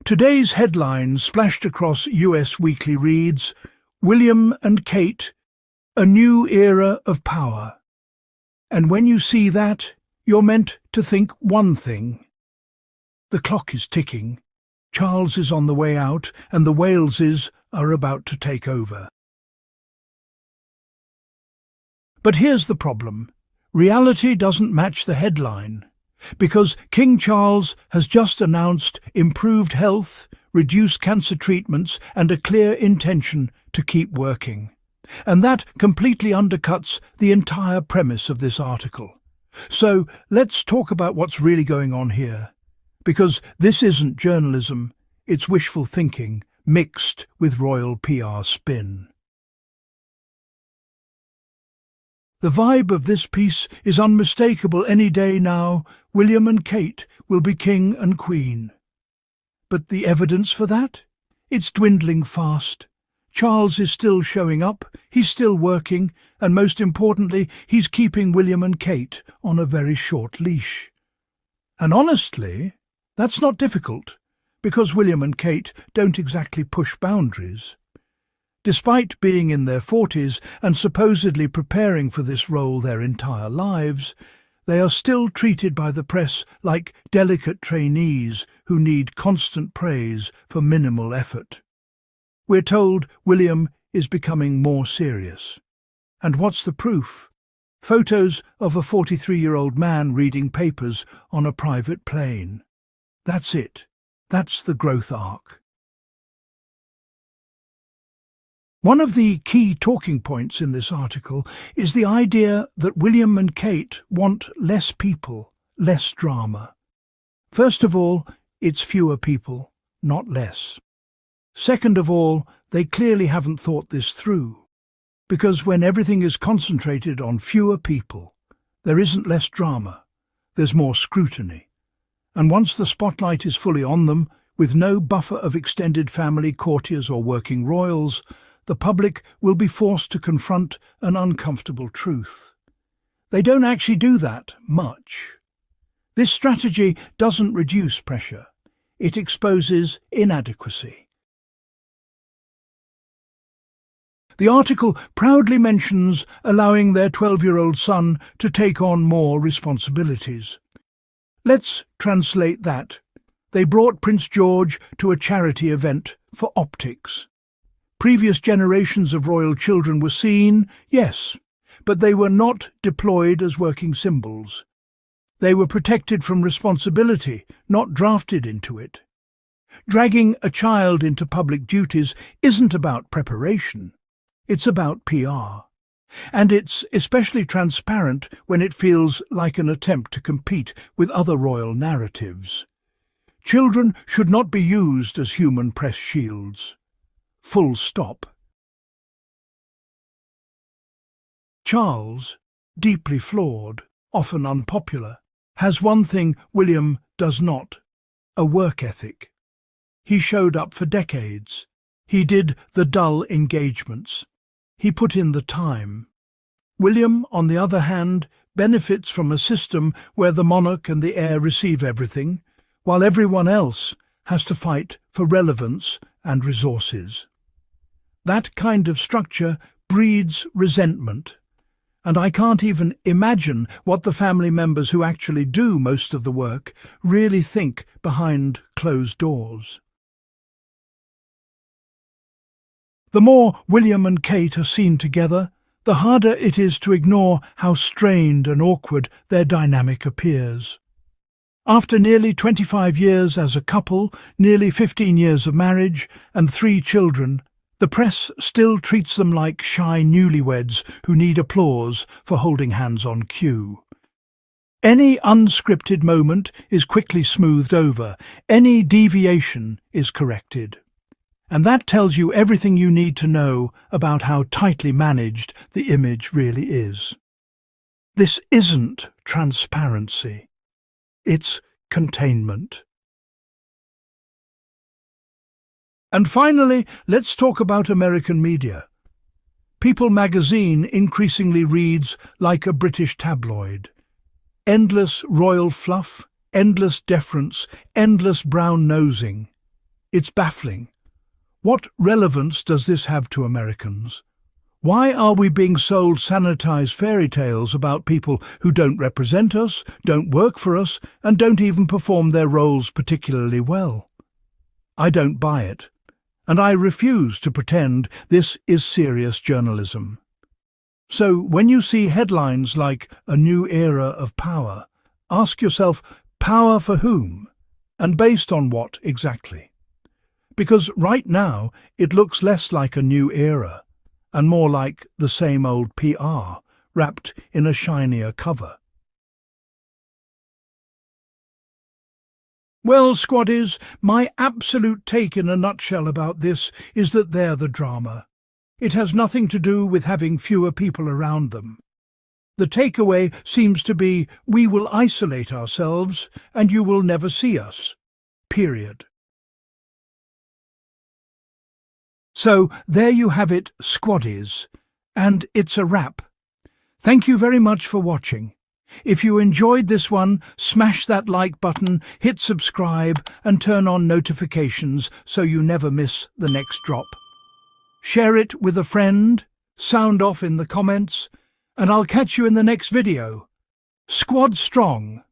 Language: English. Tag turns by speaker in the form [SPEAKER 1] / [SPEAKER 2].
[SPEAKER 1] Today's headline splashed across US weekly reads, "William and Kate, a new era of power." And when you see that, you're meant to think one thing. The clock is ticking. Charles is on the way out, and the Waleses are about to take over. But here's the problem. Reality doesn't match the headline, because King Charles has just announced improved health, reduced cancer treatments, and a clear intention to keep working. And that completely undercuts the entire premise of this article. So let's talk about what's really going on here. Because this isn't journalism, it's wishful thinking mixed with royal PR spin. The vibe of this piece is unmistakable. Any day now, William and Kate will be king and queen. But the evidence for that? It's dwindling fast. Charles is still showing up, he's still working, and most importantly, he's keeping William and Kate on a very short leash. And honestly, that's not difficult, because William and Kate don't exactly push boundaries. Despite being in their 40s and supposedly preparing for this role their entire lives, they are still treated by the press like delicate trainees who need constant praise for minimal effort. We're told William is becoming more serious. And what's the proof? Photos of a 43-year-old man reading papers on a private plane. That's it. That's the growth arc. One of the key talking points in this article is the idea that William and Kate want less people, less drama. First of all, it's fewer people, not less. Second of all, they clearly haven't thought this through, because when everything is concentrated on fewer people, there isn't less drama, there's more scrutiny. And once the spotlight is fully on them, with no buffer of extended family, courtiers or working royals, the public will be forced to confront an uncomfortable truth. They don't actually do that much. This strategy doesn't reduce pressure. It exposes inadequacy. The article proudly mentions allowing their 12-year-old son to take on more responsibilities. Let's translate that. They brought Prince George to a charity event for optics. Previous generations of royal children were seen, yes, but they were not deployed as working symbols. They were protected from responsibility, not drafted into it. Dragging a child into public duties isn't about preparation. It's about PR. And it's especially transparent when it feels like an attempt to compete with other royal narratives. Children should not be used as human press shields. Full stop. Charles, deeply flawed, often unpopular, has one thing William does not: a work ethic. He showed up for decades. He did the dull engagements. He put in the time. William, on the other hand, benefits from a system where the monarch and the heir receive everything, while everyone else has to fight for relevance and resources. That kind of structure breeds resentment, and I can't even imagine what the family members who actually do most of the work really think behind closed doors. The more William and Kate are seen together, the harder it is to ignore how strained and awkward their dynamic appears. After nearly 25 years as a couple, nearly 15 years of marriage, and 3 children, the press still treats them like shy newlyweds who need applause for holding hands on cue. Any unscripted moment is quickly smoothed over, any deviation is corrected. And that tells you everything you need to know about how tightly managed the image really is. This isn't transparency. It's containment. And finally, let's talk about American media. People magazine increasingly reads like a British tabloid. Endless royal fluff, endless deference, endless brown-nosing. It's baffling. What relevance does this have to Americans? Why are we being sold sanitized fairy tales about people who don't represent us, don't work for us, and don't even perform their roles particularly well? I don't buy it, and I refuse to pretend this is serious journalism. So when you see headlines like "A New Era of Power," ask yourself, power for whom? And based on what exactly? Because right now it looks less like a new era and more like the same old PR, wrapped in a shinier cover. Well, squaddies, my absolute take in a nutshell about this is that they're the drama. It has nothing to do with having fewer people around them. The takeaway seems to be, we will isolate ourselves and you will never see us. Period. So there you have it, squaddies, and it's a wrap. Thank you very much for watching. If you enjoyed this one, smash that like button, hit subscribe and turn on notifications so you never miss the next drop. Share it with a friend, sound off in the comments, and I'll catch you in the next video. Squad strong.